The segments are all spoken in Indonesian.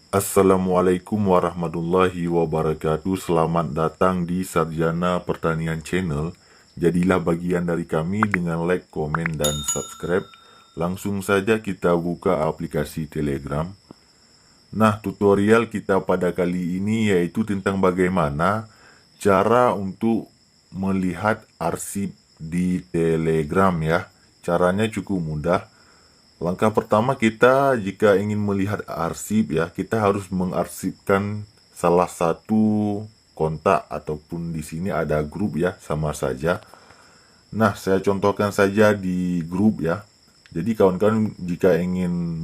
Assalamualaikum warahmatullahi wabarakatuh. Selamat datang di Sarjana Pertanian Channel. Jadilah bagian dari kami dengan like, komen, dan subscribe. Langsung saja kita buka aplikasi Telegram. Nah, tutorial kita pada kali ini yaitu tentang bagaimana cara untuk melihat arsip di Telegram ya. Caranya cukup mudah. Langkah pertama kita jika ingin melihat arsip ya, kita harus mengarsipkan salah satu kontak ataupun di sini ada grup ya, sama saja. Nah, saya contohkan saja di grup ya. Jadi kawan-kawan jika ingin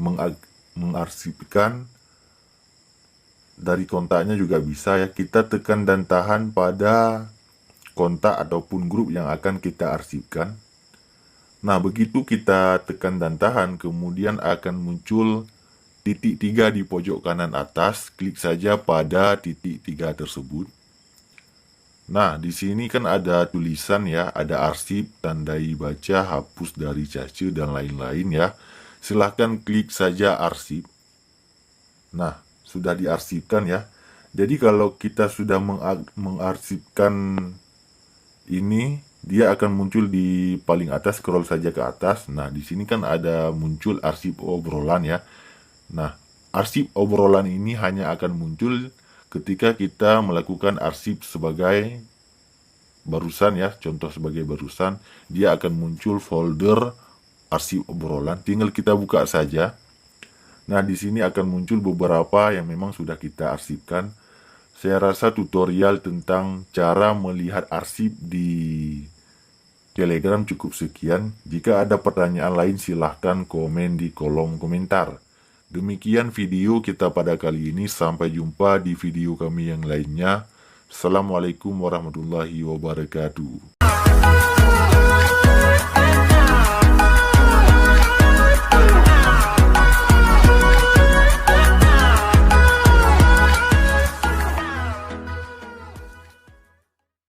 mengarsipkan dari kontaknya juga bisa ya. Kita tekan dan tahan pada kontak ataupun grup yang akan kita arsipkan. Nah, begitu kita tekan dan tahan, kemudian akan muncul titik 3 di pojok kanan atas. Klik saja pada titik 3 tersebut. Nah, di sini kan ada tulisan ya, ada arsip, tandai baca, hapus dari cache, dan lain-lain ya. Silahkan klik saja arsip. Nah, sudah diarsipkan ya. Jadi kalau kita sudah mengarsipkan ini, dia akan muncul di paling atas, scroll saja ke atas. Nah, di sini kan ada muncul arsip obrolan ya. Nah, arsip obrolan ini hanya akan muncul ketika kita melakukan arsip sebagai barusan ya. Contoh sebagai barusan, dia akan muncul folder arsip obrolan. Tinggal kita buka saja. Nah, di sini akan muncul beberapa yang memang sudah kita arsipkan. Saya rasa tutorial tentang cara melihat arsip di Telegram cukup sekian. Jika ada pertanyaan lain silahkan komen di kolom komentar. Demikian video kita pada kali ini. Sampai jumpa di video kami yang lainnya. Assalamualaikum warahmatullahi wabarakatuh.